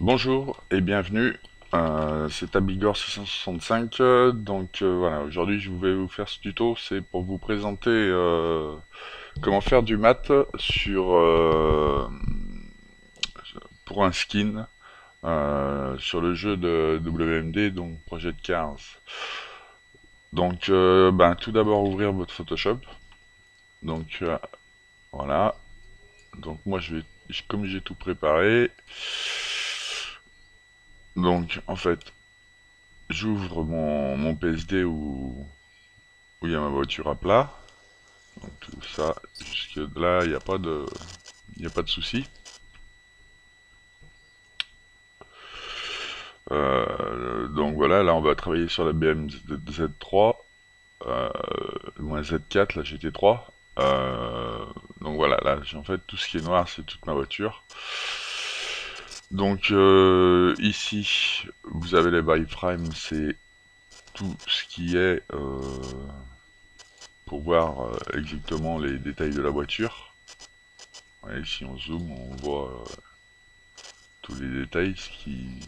Bonjour et bienvenue, c'est Abigor 665. Voilà, aujourd'hui je vais vous faire ce tuto, c'est pour vous présenter comment faire du mat pour un skin sur le jeu de WMD, donc Project Cars. Tout d'abord ouvrir votre Photoshop. Donc voilà, donc moi comme j'ai tout préparé, donc en fait j'ouvre mon PSD où il y a ma voiture à plat. Donc tout ça, jusque là, il y a pas de souci. Donc voilà, là on va travailler sur la BM Z3, moins Z4, la GT3. Donc voilà, là en fait tout ce qui est noir c'est toute ma voiture. Donc ici vous avez les wireframes, c'est tout ce qui est pour voir exactement les détails de la voiture. Ouais, si on zoome, on voit tous les détails, ce qui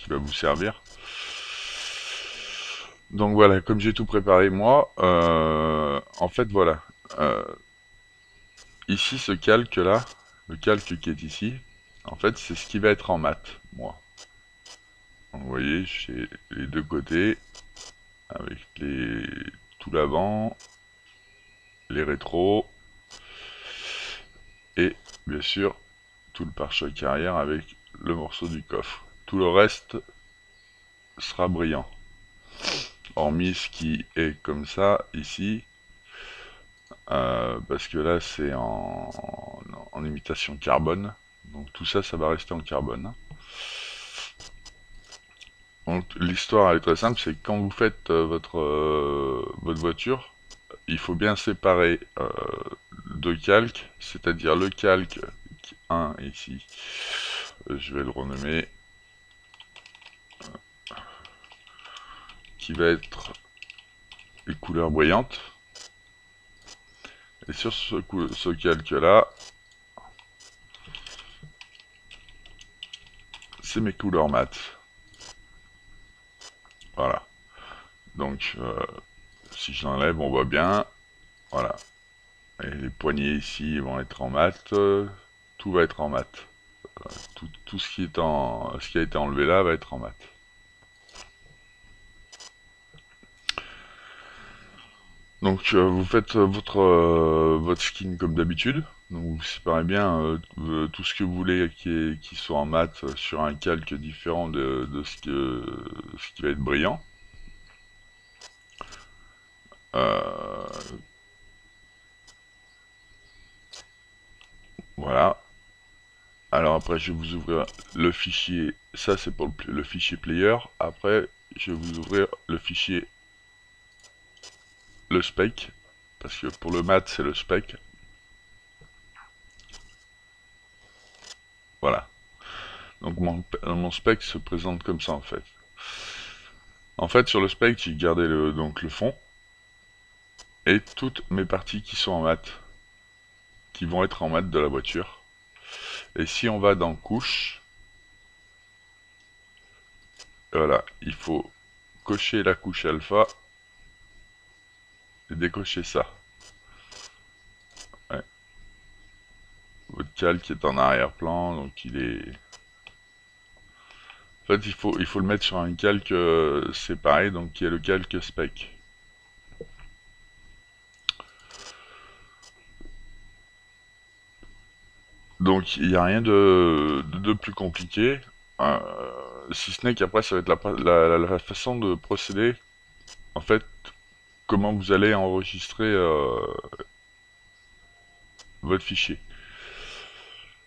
va vous servir. Donc voilà, comme j'ai tout préparé moi, en fait voilà, euh, ici ce calque là, le calque qui est ici, en fait c'est ce qui va être en mat, moi. Donc, vous voyez, j'ai les deux côtés, avec tout l'avant, les rétros, et bien sûr tout le pare-choc arrière avec le morceau du coffre. Tout le reste sera brillant. Hormis ce qui est comme ça ici, parce que là c'est en imitation carbone. Donc tout ça, ça va rester en carbone. Donc l'histoire elle est très simple, c'est que quand vous faites votre voiture, il faut bien séparer deux calques, c'est-à-dire le calque 1 ici, je vais le renommer, qui va être les couleurs brillantes. Et sur ce calque-là, c'est mes couleurs mat. Voilà. Donc, si je l'enlève, on voit bien. Voilà. Et les poignées ici vont être en mat. Tout va être en mat. Tout ce qui a été enlevé là va être en mat. Donc, vous faites votre skin comme d'habitude. Donc, vous séparez bien tout ce que vous voulez qui soit en mat sur un calque différent de ce qui va être brillant. Euh, voilà. Alors après, je vais vous ouvrir le fichier. Ça, c'est pour le fichier player. Après, je vais vous ouvrir le fichier, le spec. Parce que pour le mat, c'est le spec. Voilà. Donc mon spec se présente comme ça en fait. En fait, sur le spec, j'ai gardé donc le fond. Et toutes mes parties qui sont en mat. Qui vont être en mat de la voiture. Et si on va dans couche, voilà, il faut cocher la couche alpha et décocher ça. Ouais. Votre calque est en arrière-plan, donc il est... En fait, il faut le mettre sur un calque séparé, donc qui est le calque spec. Donc il n'y a rien de plus compliqué, euh, si ce n'est qu'après ça va être la façon de procéder, en fait, comment vous allez enregistrer votre fichier.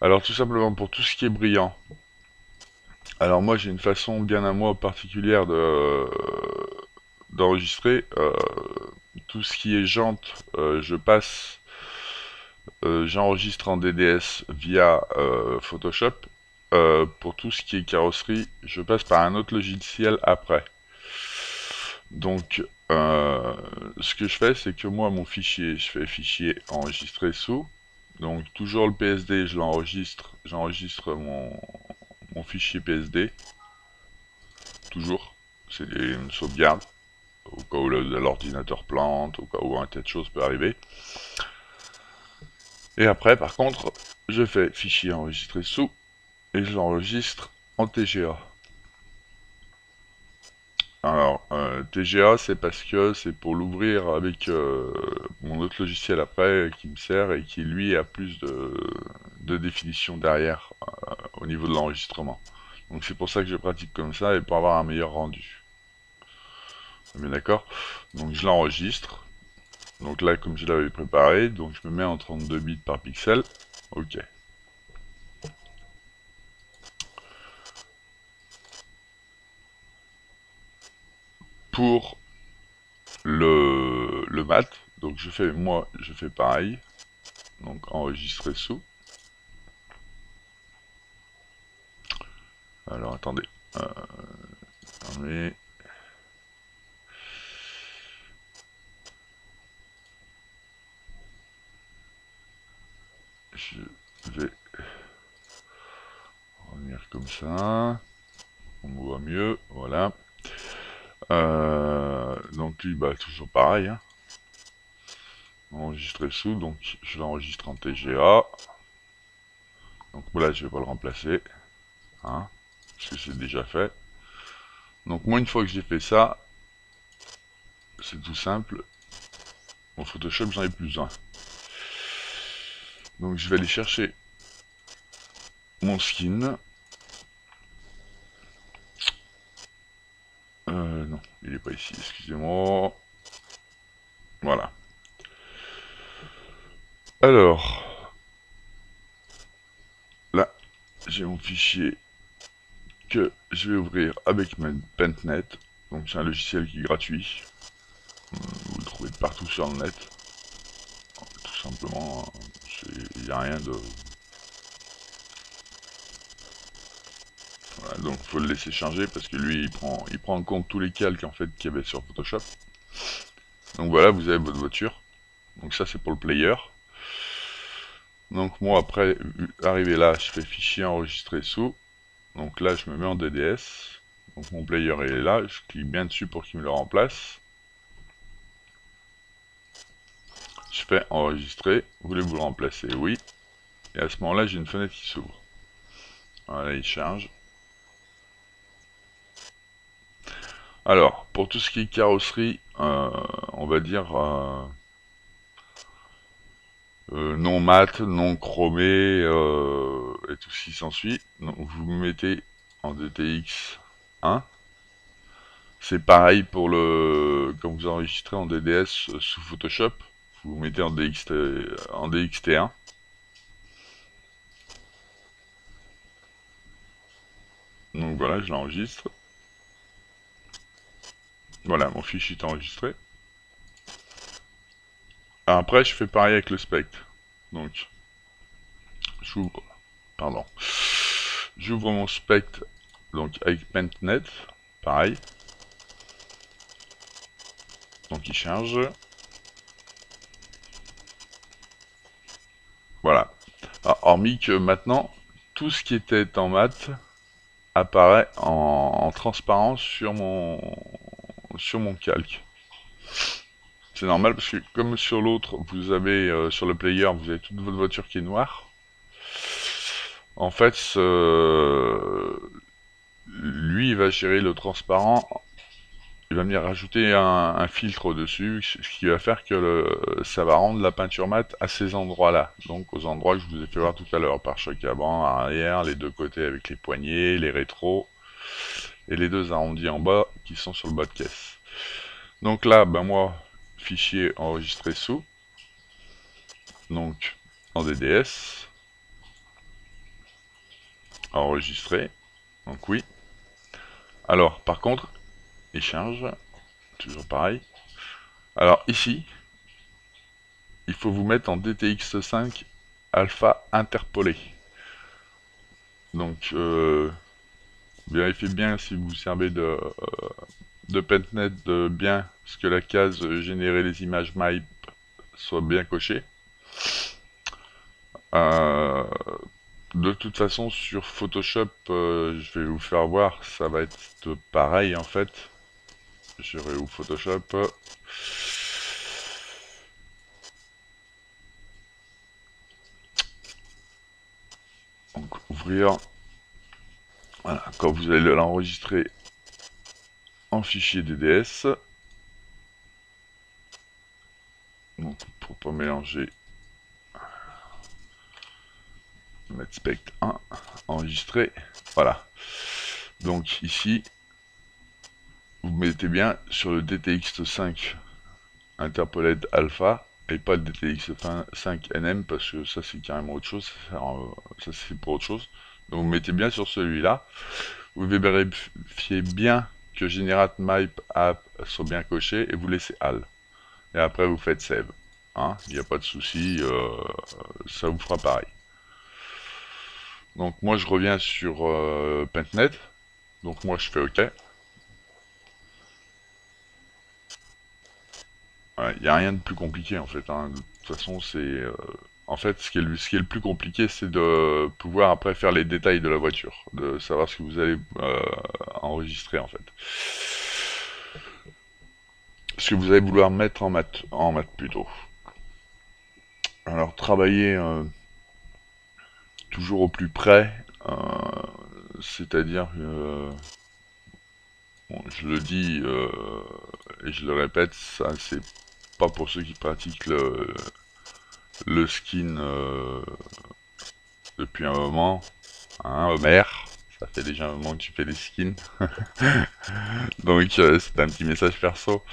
Alors tout simplement pour tout ce qui est brillant, alors moi j'ai une façon bien à moi particulière d'enregistrer. Tout ce qui est jante, j'enregistre en DDS via Photoshop. Pour tout ce qui est carrosserie, je passe par un autre logiciel après. Donc, ce que je fais, c'est que moi, mon fichier, je fais fichier enregistré sous. Donc, toujours le PSD, je l'enregistre. J'enregistre mon fichier PSD, toujours, c'est une sauvegarde, au cas où l'ordinateur plante, au cas où un tas de choses peut arriver. Et après, par contre, je fais fichier enregistré sous, et je l'enregistre en TGA. Alors, TGA, c'est parce que c'est pour l'ouvrir avec mon autre logiciel après qui me sert et qui lui a plus de définition derrière au niveau de l'enregistrement. Donc c'est pour ça que je pratique comme ça et pour avoir un meilleur rendu. On est bien d'accord? Donc je l'enregistre. Donc là, comme je l'avais préparé, donc je me mets en 32 bits par pixel. Ok. Pour le mat, donc je fais pareil. Donc enregistrer sous. Alors attendez. Mais je vais revenir comme ça. On me voit mieux. Voilà. Donc lui, bah toujours pareil. Hein. Enregistrer sous. Donc je l'enregistre en TGA. Donc voilà, je vais pas le remplacer. Hein, parce que c'est déjà fait. Donc moi, une fois que j'ai fait ça, c'est tout simple. Mon Photoshop, j'en ai plus besoin. Donc je vais aller chercher mon skin. Non, il est pas ici, excusez-moi. Voilà. Alors, là, j'ai mon fichier que je vais ouvrir avec ma PaintNet. Donc c'est un logiciel qui est gratuit. Vous le trouvez partout sur le net. Tout simplement, il n'y a rien de... Voilà, donc faut le laisser changer parce que lui il prend en compte tous les calques en fait qu'il y avait sur Photoshop. Donc voilà, vous avez votre voiture. Donc ça c'est pour le player. Donc moi après, arrivé là, je fais fichier enregistré sous. Donc là je me mets en DDS. Donc mon player est là, je clique bien dessus pour qu'il me le remplace. Je fais enregistrer, voulez-vous le remplacer? Oui. Et à ce moment-là, j'ai une fenêtre qui s'ouvre. Voilà, il charge. Alors, pour tout ce qui est carrosserie, on va dire non mat, non chromé, et tout ce qui s'ensuit. Donc vous mettez en DTX 1. C'est pareil pour le... Quand vous enregistrez en DDS sous Photoshop, vous mettez en DXT1. Donc voilà, je l'enregistre. Voilà, mon fichier est enregistré. Après, je fais pareil avec le spectre. Donc, j'ouvre, pardon, j'ouvre mon spectre, donc avec PaintNet, pareil. Donc il charge. Voilà. Alors, hormis que maintenant, tout ce qui était en mat apparaît en transparence sur mon calque. C'est normal parce que comme sur l'autre, vous avez sur le player, vous avez toute votre voiture qui est noire. En fait, lui, il va gérer le transparent. Il va venir rajouter un filtre au-dessus, ce qui va faire que ça va rendre la peinture mate à ces endroits-là. Donc aux endroits que je vous ai fait voir tout à l'heure, pare-choc avant, arrière, les deux côtés avec les poignées, les rétros, et les deux arrondis en bas qui sont sur le bas de caisse. Donc là, ben moi, fichier enregistré sous, donc en DDS, enregistré, donc oui. Alors par contre, il charge, toujours pareil. Alors ici, il faut vous mettre en DTX5 alpha interpolé. Donc vérifiez bien si vous servez de PaintNet de bien, parce que la case générer les images MAP soit bien cochée. Euh, De toute façon, sur Photoshop, je vais vous faire voir, ça va être pareil en fait. J'irai où Photoshop. Donc, ouvrir. Voilà, quand vous allez l'enregistrer en fichier DDS. Donc, pour pas mélanger, mettre spect 1, enregistrer. Voilà. Donc ici, vous mettez bien sur le DTX 5 Interpoled Alpha et pas le DTX 5 NM parce que ça c'est carrément autre chose. Ça c'est pour autre chose. Donc vous mettez bien sur celui-là. Vous vérifiez bien que Generate Map App soit bien coché et vous laissez Al. Et après vous faites Save. Hein, il n'y a pas de souci, ça vous fera pareil. Donc moi je reviens sur PaintNet. Donc moi je fais OK. Il n'y a rien de plus compliqué en fait. Hein. De toute façon, c'est en fait ce qui est le plus compliqué, c'est de pouvoir après faire les détails de la voiture, de savoir ce que vous allez enregistrer en fait, ce que vous allez vouloir mettre en maths plutôt. Alors travailler toujours au plus près, c'est-à-dire, bon, je le dis et je le répète, ça c'est pas pour ceux qui pratiquent le skin depuis un moment, hein, Homer. Ça fait déjà un moment que tu fais des skins. Donc c'est un petit message perso.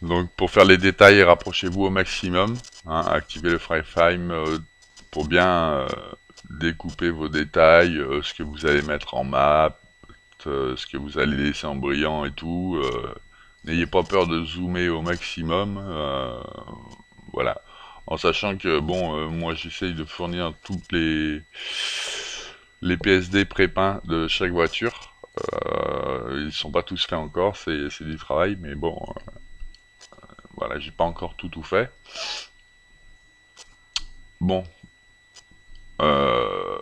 Donc pour faire les détails, rapprochez-vous au maximum. Hein, activez le frame pour bien découper vos détails, ce que vous allez mettre en map, ce que vous allez laisser en brillant et tout. N'ayez pas peur de zoomer au maximum. Voilà. En sachant que, bon, moi j'essaye de fournir toutes les PSD prépeints de chaque voiture. Ils sont pas tous faits encore, c'est du travail, mais bon, voilà, j'ai pas encore tout fait. Bon, euh,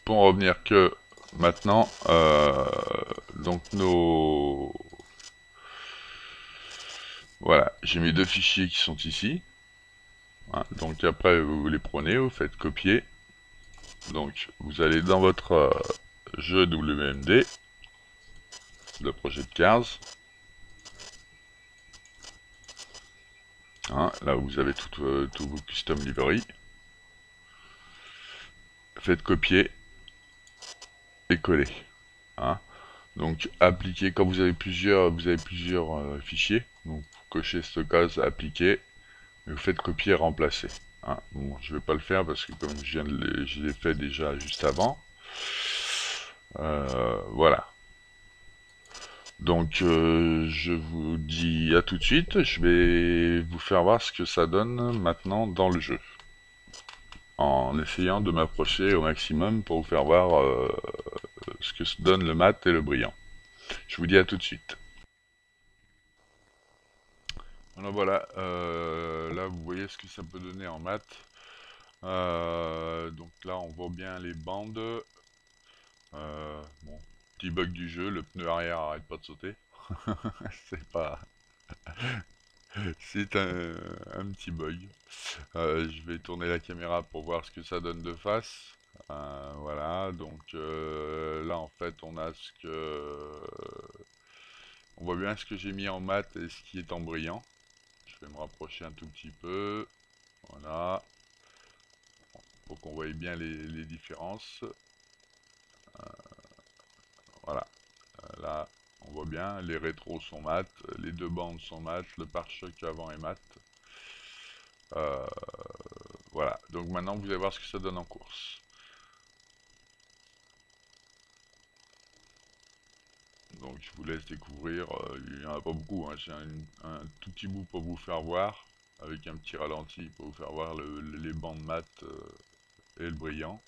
pour en revenir que maintenant, donc voilà, j'ai mes deux fichiers qui sont ici. Hein, donc après, vous les prenez, vous faites copier. Donc, vous allez dans votre jeu WMD, le projet de Cars. Hein, là où vous avez tous vos custom livery. Faites copier et coller. Hein. Donc appliquer, quand vous avez plusieurs fichiers, donc vous cochez cette case appliquer, et vous faites copier et remplacer. Hein. Bon, je vais pas le faire parce que comme je l'ai fait déjà juste avant. Voilà. Donc je vous dis à tout de suite, je vais vous faire voir ce que ça donne maintenant dans le jeu. En essayant de m'approcher au maximum pour vous faire voir ce que se donne le mat et le brillant. Je vous dis à tout de suite. Alors voilà, là vous voyez ce que ça peut donner en mat. Donc là on voit bien les bandes. Bon, petit bug du jeu, le pneu arrière arrête pas de sauter. C'est pas... C'est un petit bug. Je vais tourner la caméra pour voir ce que ça donne de face. Voilà, donc là en fait on a ce que... On voit bien ce que j'ai mis en mat et ce qui est en brillant. Je vais me rapprocher un tout petit peu. Voilà. Pour qu'on voie bien les différences. Voilà. Là, on voit bien, les rétros sont mat, les deux bandes sont mat, le pare-choc avant est mat. Euh, voilà. Donc maintenant, vous allez voir ce que ça donne en course. Donc je vous laisse découvrir, il n'y en a pas beaucoup, hein. J'ai un tout petit bout pour vous faire voir, avec un petit ralenti pour vous faire voir les bandes mat et le brillant.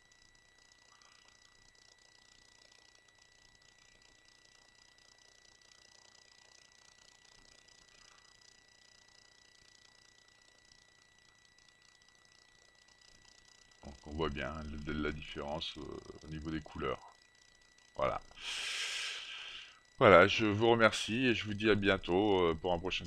Donc on voit bien la différence au niveau des couleurs. Voilà. Voilà, je vous remercie et je vous dis à bientôt pour un prochain.